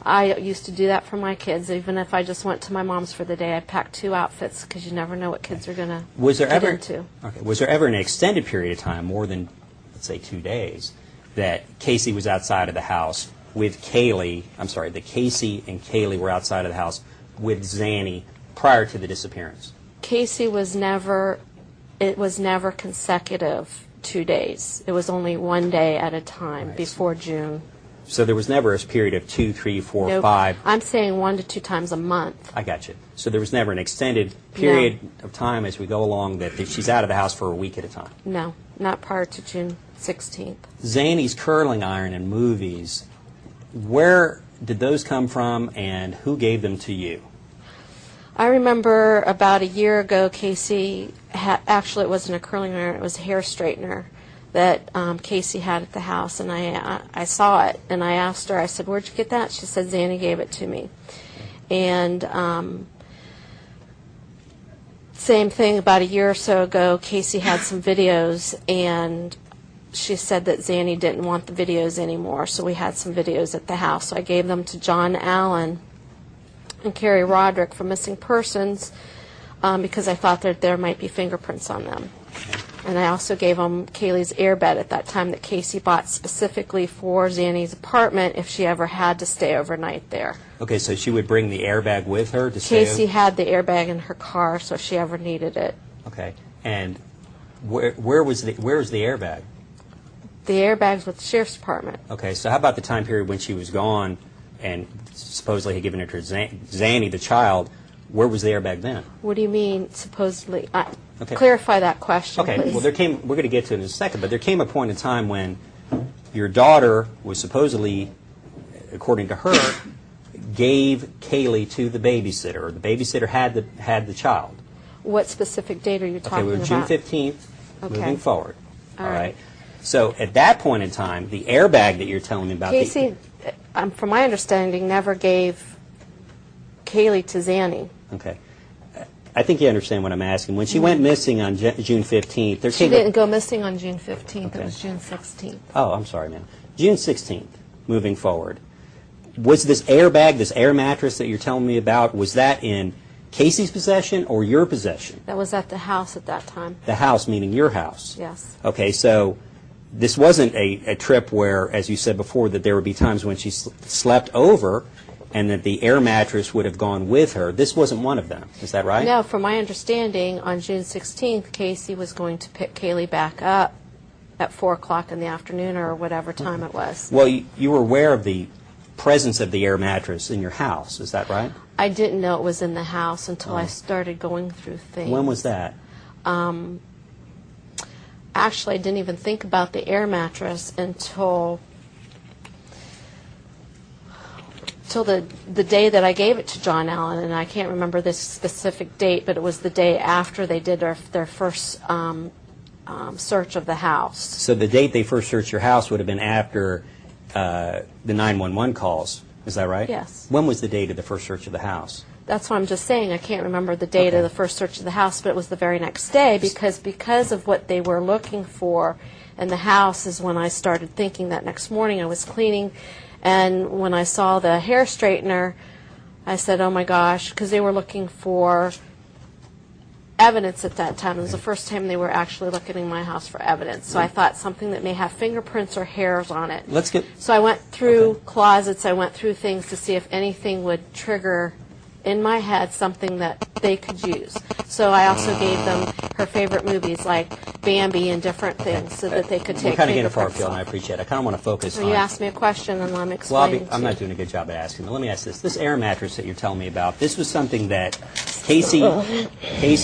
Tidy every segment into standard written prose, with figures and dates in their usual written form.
I used to do that for my kids. Even if I just went to my mom's for the day, I'd pack 2 outfits because you never know what kids are going to get into. Okay. Was there ever an extended period of time, more than, let's say, 2 days, that Casey was outside of the house with Kaylee, that Casey and Kaylee were outside of the house with Zanny prior to the disappearance? Casey was never consecutive 2 days. It was only 1 day at a time before June. So there was never a period of 2, 3, 4, Nope. 5. I'm saying 1 to 2 times a month. I got you. So there was never an extended period of time as we go along that she's out of the house for a week at a time? No, not prior to June 16th. Zanny's curling iron and movies, where did those come from and who gave them to you? I remember about a year ago, Casey actually, it wasn't a curling iron, it was a hair straightener that Casey had at the house, and I saw it, and I asked her, I said, where'd you get that? She said, Zanny gave it to me. And same thing, about a year or so ago, Casey had some videos, and she said that Zanny didn't want the videos anymore, so we had some videos at the house. So I gave them to John Allen and Carrie Roderick from Missing Persons because I thought that there might be fingerprints on them. And I also gave them Kaylee's airbed at that time that Casey bought specifically for Zanny's apartment if she ever had to stay overnight there. Okay, so she would bring the airbag with her to stay? Casey had the airbag in her car, so if she ever needed it. Okay, and where was the airbag? The airbag's with the sheriff's department. Okay, so how about the time period when she was gone and supposedly had given it to Zanny, the child? Where was the airbag then? What do you mean, supposedly? Okay. Clarify that question, okay, please. well, we're going to get to it in a second, but there came a point in time when your daughter was supposedly, according to her, gave Kaylee to the babysitter, or the babysitter had the child. What specific date are you talking about? Okay, well, June 15th, moving forward. All right. So at that point in time, the airbag that you're telling me about... Casey, from my understanding, never gave Kaylee to Zanny. Okay. I think you understand what I'm asking. When she went missing on June 15th... She didn't go missing on June 15th. Okay. It was June 16th. Oh, I'm sorry, ma'am. June 16th, moving forward. Was this airbag, this air mattress that you're telling me about, was that in Casey's possession or your possession? That was at the house at that time. The house, meaning your house? Yes. Okay, so this wasn't a trip where, as you said before, that there would be times when she slept over and that the air mattress would have gone with her. This wasn't one of them. Is that right? No, from my understanding, on June 16th, Casey was going to pick Kaylee back up at 4 o'clock in the afternoon or whatever time it was. Well, you were aware of the presence of the air mattress in your house. Is that right? I didn't know it was in the house until I started going through things. When was that? Actually, I didn't even think about the air mattress until the day that I gave it to John Allen, and I can't remember this specific date, but it was the day after they did their first search of the house. So the date they first searched your house would have been after the 911 calls. Is that right? Yes. When was the date of the first search of the house? That's what I'm just saying. I can't remember the date of the first search of the house, but it was the very next day because of what they were looking for in the house is when I started thinking that next morning. I was cleaning, and when I saw the hair straightener, I said, oh my gosh, because they were looking for evidence at that time. It was the first time they were actually looking in my house for evidence. So I thought something that may have fingerprints or hairs on it. So I went through closets, I went through things to see if anything would trigger in my head something that they could use. So I also gave them her favorite movies like Bambi and different things so that they could take We're kind of getting fingerprints far afield, and I appreciate it. I kind of want to focus on... You asked me a question, and I'm explaining. Well, I'm not doing a good job at asking, but let me ask this. This air mattress that you're telling me about, this was something that Casey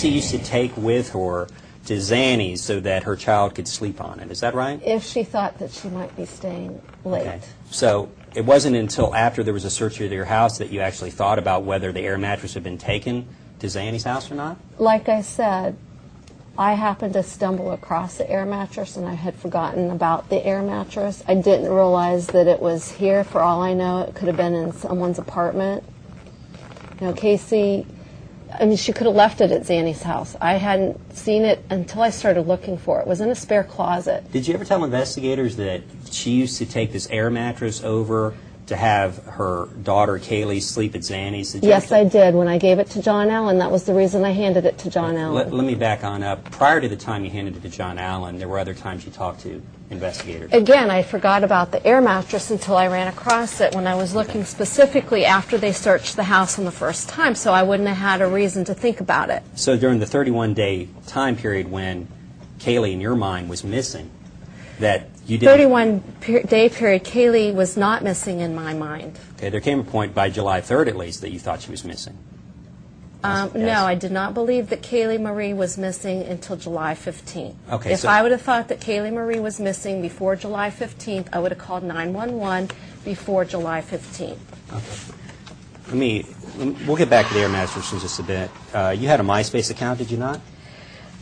used to take with her to Zanny's so that her child could sleep on it. Is that right? If she thought that she might be staying late. Okay. So it wasn't until after there was a search of your house that you actually thought about whether the air mattress had been taken to Zanny's house or not? Like I said, I happened to stumble across the air mattress, and I had forgotten about the air mattress. I didn't realize that it was here. For all I know, it could have been in someone's apartment. You know, Casey, I mean, she could have left it at Zanny's house. I hadn't seen it until I started looking for it. It was in a spare closet. Did you ever tell investigators that she used to take this air mattress over to have her daughter Kaylee sleep at Zanny's? Yes, I did. When I gave it to John Allen, that was the reason I handed it to John Allen. Let me back on up. Prior to the time you handed it to John Allen, there were other times you talked to investigators. Again, I forgot about the air mattress until I ran across it when I was looking specifically after they searched the house on the first time, so I wouldn't have had a reason to think about it. So during the 31-day time period when Kaylee, in your mind, was missing, that you didn't... 31-day period, Kaylee was not missing in my mind. Okay, there came a point by July 3rd, at least, that you thought she was missing. Yes. No, I did not believe that Kaylee Marie was missing until July 15th. Okay, if I would have thought that Kaylee Marie was missing before July 15th, I would have called 911 before July 15th. Okay. We'll get back to the air mattress in just a bit. You had a MySpace account, did you not?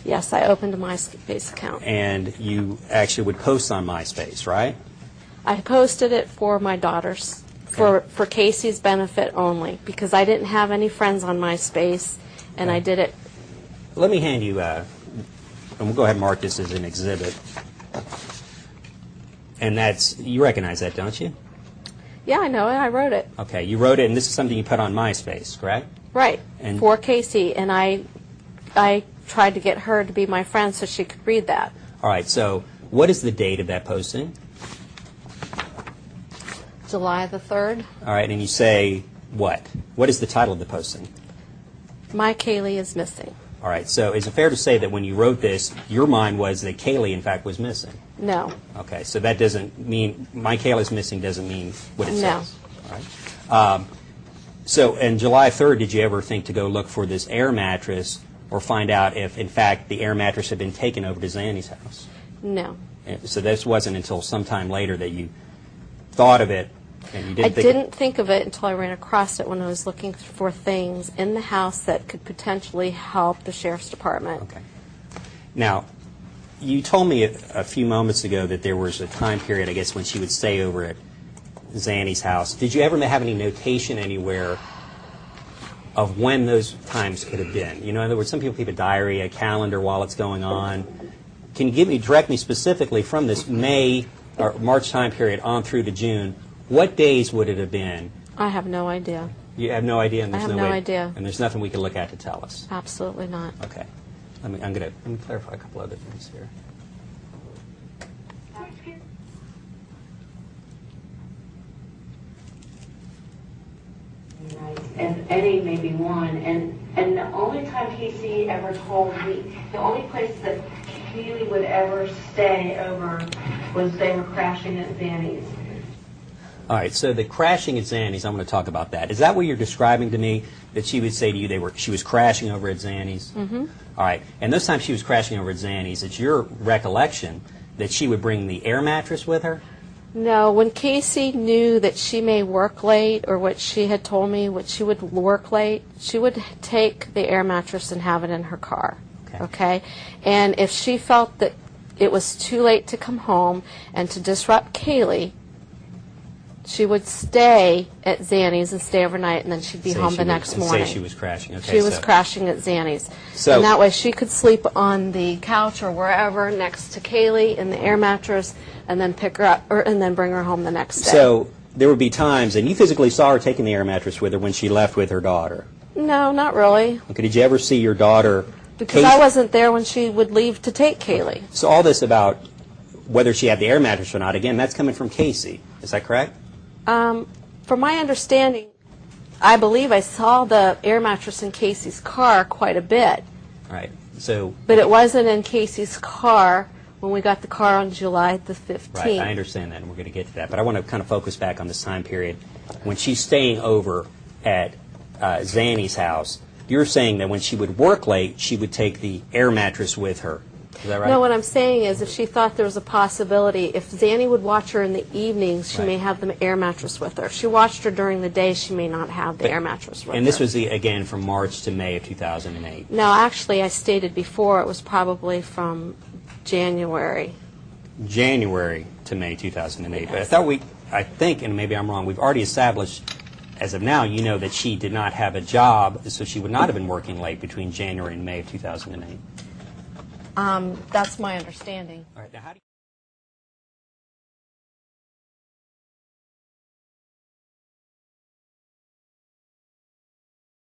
Yes, I opened a MySpace account. And you actually would post on MySpace, right? I posted it for my daughters, for Casey's benefit only, because I didn't have any friends on MySpace, and I did it. Let me hand you, and we'll go ahead and mark this as an exhibit. And that's, you recognize that, don't you? Yeah, I know it. I wrote it. Okay, you wrote it, and this is something you put on MySpace, correct? Right, And for Casey, and I tried to get her to be my friend so she could read that. All right, so what is the date of that posting? July the 3rd. All right, and you say what? What is the title of the posting? My Kaylee is missing. All right, so is it fair to say that when you wrote this, your mind was that Kaylee, in fact, was missing? No. Okay, so that doesn't mean, my Kaylee's missing doesn't mean what it No. says? All right. So, in July 3rd, did you ever think to go look for this air mattress or find out if, in fact, the air mattress had been taken over to Zanny's house? No. So this wasn't until sometime later that you thought of it, and you didn't I didn't think of it until I ran across it when I was looking for things in the house that could potentially help the sheriff's department. Okay. Now, you told me a few moments ago that there was a time period, I guess, when she would stay over at Zanny's house. Did you ever have any notation anywhere of when those times could have been? You know, in other words, some people keep a diary, a calendar while it's going on. Can you direct me specifically from this May or March time period on through to June, what days would it have been? I have no idea. You have no idea, and I there's have no no way, idea. and there's nothing we can look at to tell us. Absolutely not. Okay. Let me clarify a couple other things here. Right, and Eddie may be one, and the only time Casey ever told me, the only place that Keely would ever stay over was they were crashing at Zanny's. All right, so the crashing at Zanny's, I'm going to talk about that. Is that what you're describing to me, that she would say to you she was crashing over at Zanny's? Mm-hmm. All right, and those times she was crashing over at Zanny's, it's your recollection that she would bring the air mattress with her? No, when Casey knew that she may work late, or what she had told me, what she would work late, she would take the air mattress and have it in her car. Okay? And if she felt that it was too late to come home and to disrupt Kaylee, she would stay at Zanny's and stay overnight, and then she'd be home the next morning. Say she was crashing. Okay, she was crashing at Zanny's. So, and that way she could sleep on the couch or wherever next to Kaylee in the air mattress, and then pick her up, and then bring her home the next day. So there would be times, and you physically saw her taking the air mattress with her when she left with her daughter? No, not really. Okay, did you ever see your daughter? Because I wasn't there when she would leave to take Kaylee. So all this about whether she had the air mattress or not, again, that's coming from Casey. Is that correct? From my understanding, I believe I saw the air mattress in Casey's car quite a bit. All right. So, but it wasn't in Casey's car when we got the car on July the 15th. Right, I understand that, and we're going to get to that. But I want to kind of focus back on this time period. When she's staying over at Zanny's house, you're saying that when she would work late, she would take the air mattress with her. Is that right? No, what I'm saying is if she thought there was a possibility, if Zanny would watch her in the evenings, she may have the air mattress with her. If she watched her during the day, she may not have the air mattress with her. And this was, again, from March to May of 2008? No, actually, I stated before it was probably from January. January to May 2008. Yes. But I think, and maybe I'm wrong, we've already established, as of now, you know that she did not have a job, so she would not have been working late between January and May of 2008. That's my understanding. All right, now how do you